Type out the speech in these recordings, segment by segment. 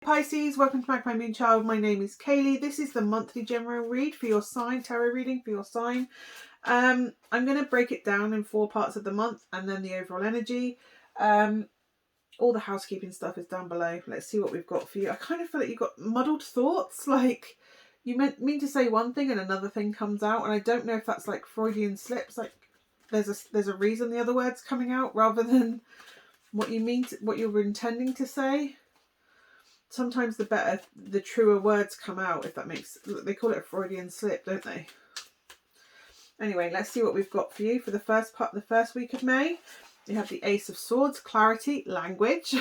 Pisces, welcome to Magpie Moonchild. My name is Kayleigh. This is the monthly general read for your sign, tarot reading for your sign. I'm going to break it down in 4 parts of the month and then the overall energy. All the housekeeping stuff is down below. Let's see what we've got for you. I kind of feel like you've got muddled thoughts, like you mean to say one thing and another thing comes out, and I don't know if that's like Freudian slips, like there's a reason the other word's coming out rather than what you mean, what you were intending to say. Sometimes the truer words come out, if that makes, they call it a Freudian slip, don't they? Anyway, let's see what we've got for you for the first week of May. You have the Ace of Swords, clarity, language.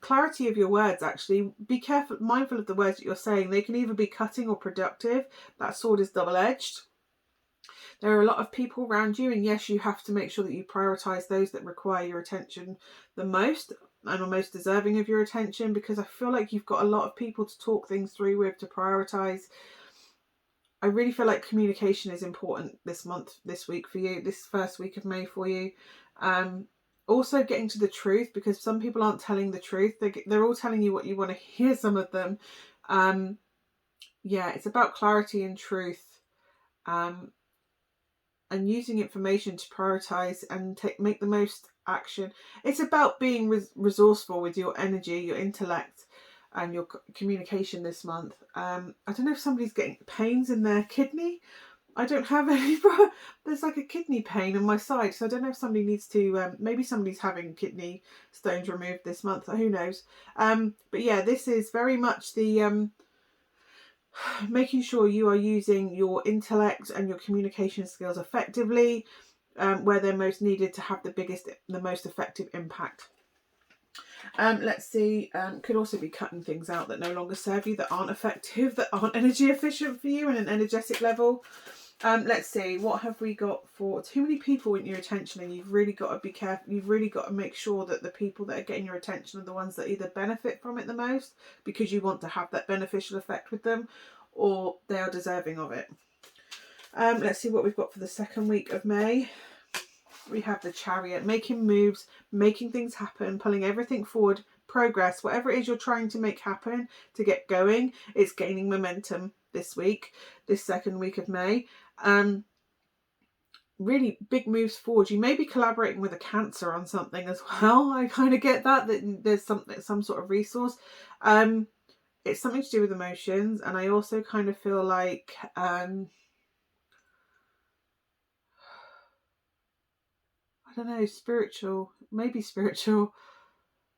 Clarity of your words, actually. Be careful, mindful of the words that you're saying. They can either be cutting or productive. That sword is double-edged. There are a lot of people around you, and yes, you have to make sure that you prioritise those that require your attention the most and are most deserving of your attention, because I feel like you've got a lot of people to talk things through with, to prioritise. I really feel like communication is important this month, this week for you, this first week of May for you. Also getting to the truth, because some people aren't telling the truth. They're all telling you what you want to hear, some of them. Yeah, it's about clarity and truth. And using information to prioritise and make the most action. It's about being resourceful with your energy, your intellect, and your communication this month. I don't know if somebody's getting pains in their kidney. I don't have any. There's like a kidney pain on my side, so I don't know if somebody needs to. Maybe somebody's having kidney stones removed this month. Who knows? But yeah, this is very much the making sure you are using your intellect and your communication skills effectively, where they're most needed to have the most effective impact. Let's see, could also be cutting things out that no longer serve you, that aren't effective, that aren't energy efficient for you in an energetic level. Let's see, what have we got for too many people want your attention, and you've really got to be careful. You've really got to make sure that the people that are getting your attention are the ones that either benefit from it the most because you want to have that beneficial effect with them, or they are deserving of it. Let's see what we've got for the second week of May. We have the Chariot, making moves, making things happen, pulling everything forward, progress, whatever it is you're trying to make happen, to get going. It's gaining momentum this week, this second week of May. Really big moves forward. You may be collaborating with a Cancer on something as well. I kind of get that there's some sort of resource. It's something to do with emotions, and I also kind of feel like I don't know, spiritual, maybe spiritual.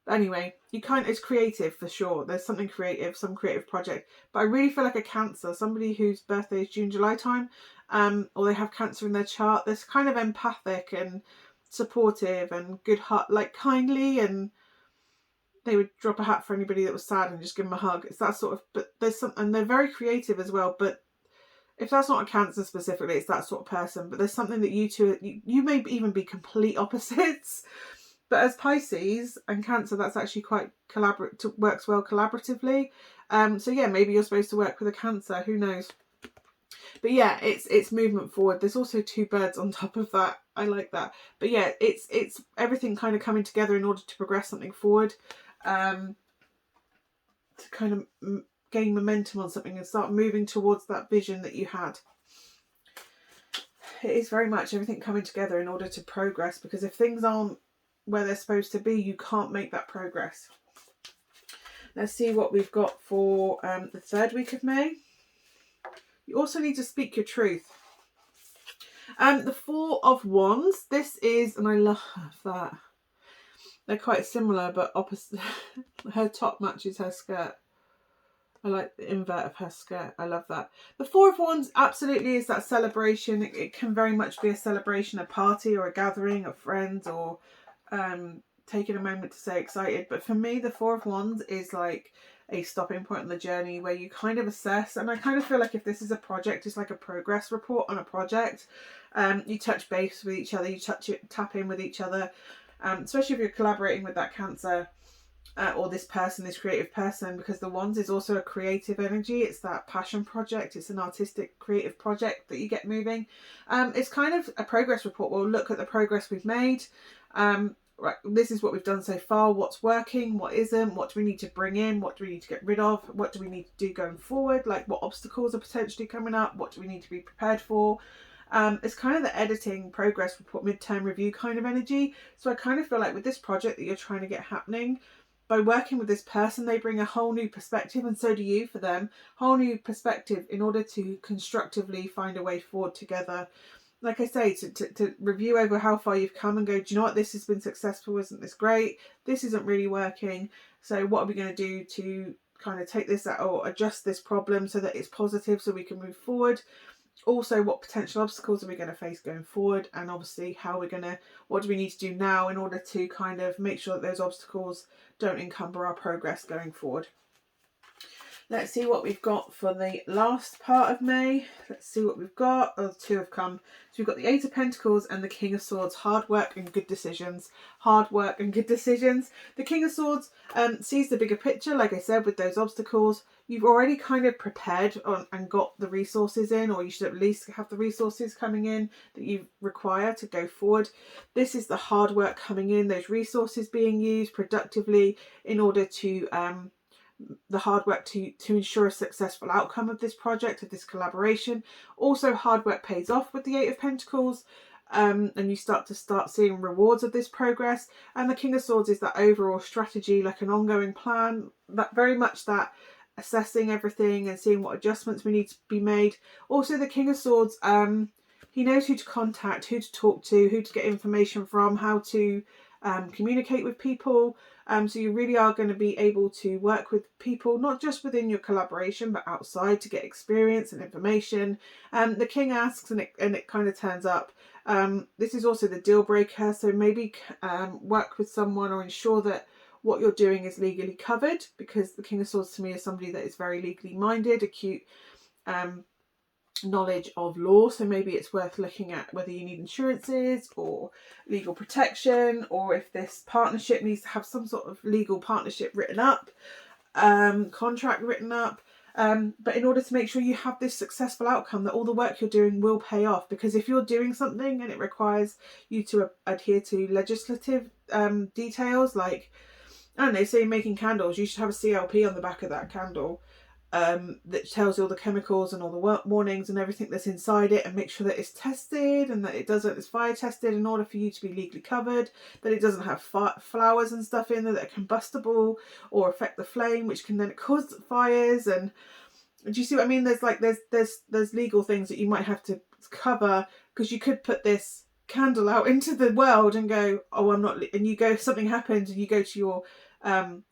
Anyway, it's creative for sure. There's something creative, some creative project. But I really feel like a Cancer, somebody whose birthday is June, July time, or they have Cancer in their chart. That's kind of empathic and supportive and good heart, like kindly, and they would drop a hat for anybody that was sad and just give them a hug. It's that sort of, but there's some, and they're very creative as well. But if that's not a Cancer specifically, it's that sort of person. But there's something that you may even be complete opposites. But as Pisces and Cancer, that's actually quite works well collaboratively. So yeah, maybe you're supposed to work with a Cancer. Who knows? But yeah, it's movement forward. There's also 2 birds on top of that. I like that. But yeah, it's everything kind of coming together in order to progress something forward, to kind of gain momentum on something and start moving towards that vision that you had. It is very much everything coming together in order to progress, because if things aren't where they're supposed to be, you can't make that progress. Let's see what we've got for the third week of May. You also need to speak your truth. The 4 of Wands. This is, and I love that. They're quite similar, but opposite. Her top matches her skirt. I like the invert of her skirt. I love that. The 4 of Wands absolutely is that celebration. It can very much be a celebration, a party or a gathering of friends, or taking a moment to say excited. But for me, the 4 of Wands is like a stopping point on the journey where you kind of assess, and I kind of feel like if this is a project, it's like a progress report on a project. You touch base with each other, you tap in with each other, especially if you're collaborating with that Cancer or this person, this creative person, because the Wands is also a creative energy. It's that passion project. It's an artistic creative project that you get moving. It's kind of a progress report. We'll look at the progress we've made. right, this is what we've done so far, what's working, what isn't, what do we need to bring in, what do we need to get rid of, what do we need to do going forward, like what obstacles are potentially coming up, what do we need to be prepared for. It's kind of the editing progress report, midterm review kind of energy. So I kind of feel like with this project that you're trying to get happening, by working with this person, they bring a whole new perspective, and so do you for them, whole new perspective in order to constructively find a way forward together. Like I say, to review over how far you've come and go, do you know what, this has been successful, isn't this great? This isn't really working. So what are we going to do to kind of take this out or adjust this problem so that it's positive so we can move forward? Also, what potential obstacles are we going to face going forward? And obviously, what do we need to do now in order to kind of make sure that those obstacles don't encumber our progress going forward? Let's see what we've got for the last part of May. Let's see what we've got. Oh, two have come. So we've got the Eight of Pentacles and the King of Swords. Hard work and good decisions. Hard work and good decisions. The King of Swords sees the bigger picture, like I said, with those obstacles. You've already kind of prepared and got the resources in, or you should at least have the resources coming in that you require to go forward. This is the hard work coming in, those resources being used productively in order to the hard work to ensure a successful outcome of this project, of this collaboration. Also, hard work pays off with the Eight of Pentacles, and you start seeing rewards of this progress. And the King of Swords is that overall strategy, like an ongoing plan, that very much that assessing everything and seeing what adjustments we need to be made. Also, the King of Swords, he knows who to contact, who to talk to, who to get information from, how to communicate with people. So you really are going to be able to work with people, not just within your collaboration, but outside to get experience and information. The King asks and it kind of turns up. This is also the deal breaker. So maybe work with someone or ensure that what you're doing is legally covered, because the King of Swords to me is somebody that is very legally minded, acute knowledge of law. So maybe it's worth looking at whether you need insurances or legal protection, or if this partnership needs to have some sort of legal partnership written up, contract written up. But in order to make sure you have this successful outcome, that all the work you're doing will pay off. Because if you're doing something and it requires you to adhere to legislative details, like, I don't know, say you're making candles, you should have a CLP on the back of that candle that tells you all the chemicals and all the warnings and everything that's inside it, and make sure that it's tested and that it's fire tested in order for you to be legally covered, that it doesn't have flowers and stuff in there that are combustible or affect the flame, which can then cause fires. And do you see what I mean? There's legal things that you might have to cover, because you could put this candle out into the world and go, oh, I'm not, and you go, something happens and you go to your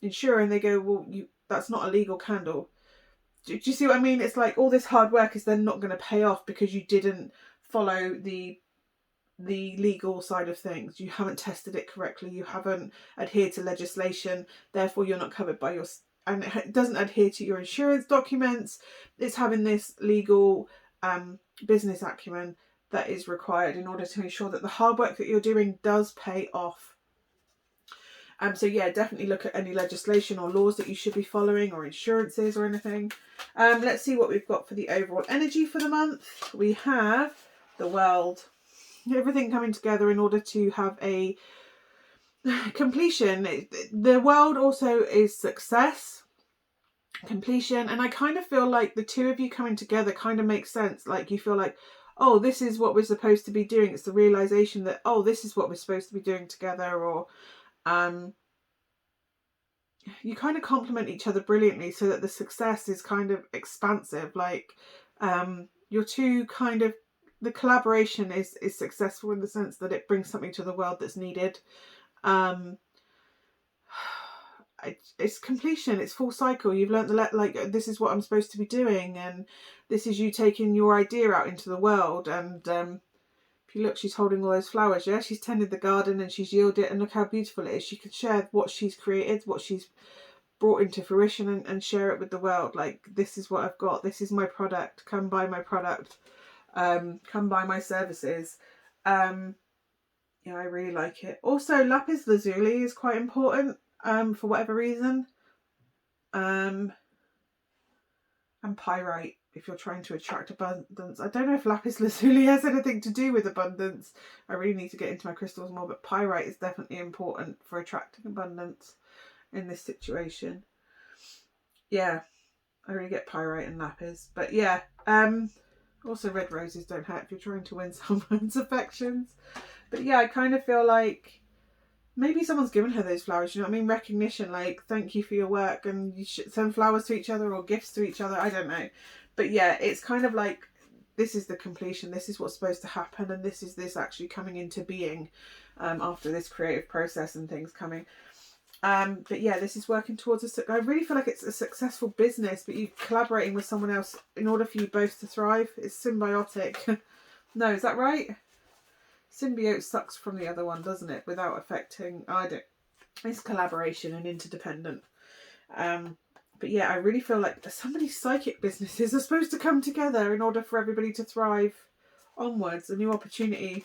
insurer and they go, well, that's not a legal candle. Do you see what I mean? It's like all this hard work is then not going to pay off because you didn't follow the legal side of things. You haven't tested it correctly. You haven't adhered to legislation. Therefore, you're not covered by your, and it doesn't adhere to your insurance documents. It's having this legal business acumen that is required in order to ensure that the hard work that you're doing does pay off. So yeah, definitely look at any legislation or laws that you should be following, or insurances or anything. Let's see what we've got for the overall energy for the month. We have the World. Everything coming together in order to have a completion. The World also is success, completion, and I kind of feel like the two of you coming together kind of makes sense. Like you feel like, oh, this is what we're supposed to be doing. It's the realization that, oh, this is what we're supposed to be doing together, or you kind of complement each other brilliantly, so that the success is kind of expansive. Like your two kind of, the collaboration is successful in the sense that it brings something to the world that's needed. It's completion, it's full cycle. You've learned like, this is what I'm supposed to be doing, and this is you taking your idea out into the world. And if you look, she's holding all those flowers. Yeah, she's tended the garden and she's yielded it, and look how beautiful it is. She could share what she's created, what she's brought into fruition, and share it with the world. Like, this is what I've got, this is my product, come buy my product, come buy my services. Yeah, I really like it. Also, lapis lazuli is quite important for whatever reason, and pyrite. if you're trying to attract abundance. I don't know if lapis lazuli has anything to do with abundance. I really need to get into my crystals more, but pyrite is definitely important for attracting abundance in this situation. Yeah, I really get pyrite and lapis. But yeah, also red roses don't hurt if you're trying to win someone's affections. But yeah, I kind of feel like maybe someone's given her those flowers, you know what I mean? Recognition, like, thank you for your work, and you should send flowers to each other or gifts to each other. I don't know. But yeah, it's kind of like, this is the completion. This is what's supposed to happen. And this is this actually coming into being after this creative process and things coming. But yeah, this is working towards I really feel like it's a successful business, but you collaborating with someone else in order for you both to thrive. It's symbiotic. No, is that right? Symbiote sucks from the other one, doesn't it? Without affecting, it's collaboration and interdependent. But yeah, I really feel like somebody's psychic businesses are supposed to come together in order for everybody to thrive onwards, a new opportunity.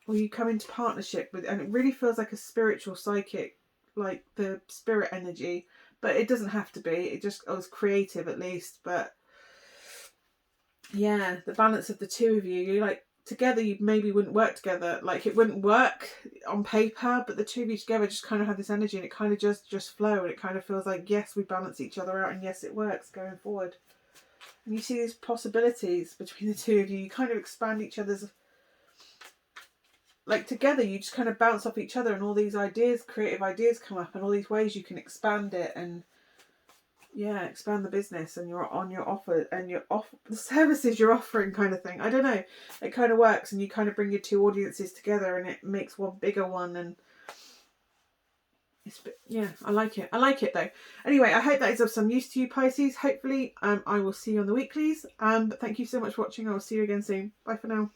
Or you come into partnership with, and it really feels like a spiritual psychic, like the spirit energy. But it doesn't have to be. It just, I was creative at least. But yeah, the balance of the two of you, you're like, together you maybe wouldn't work together, like it wouldn't work on paper, but the two of you together just kind of have this energy, and it kind of just flow, and it kind of feels like, yes, we balance each other out, and yes, it works going forward. And you see these possibilities between the two of you. You kind of expand each other's, like, together you just kind of bounce off each other, and all these ideas, creative ideas come up, and all these ways you can expand it, and yeah, expand the business and your offer and the services you're offering, kind of thing. I don't know. It kind of works, and you kind of bring your two audiences together, and it makes one bigger one. And yeah, I like it. I like it though. Anyway, I hope that is of some use to you, Pisces. Hopefully, I will see you on the weeklies. But thank you so much for watching. I will see you again soon. Bye for now.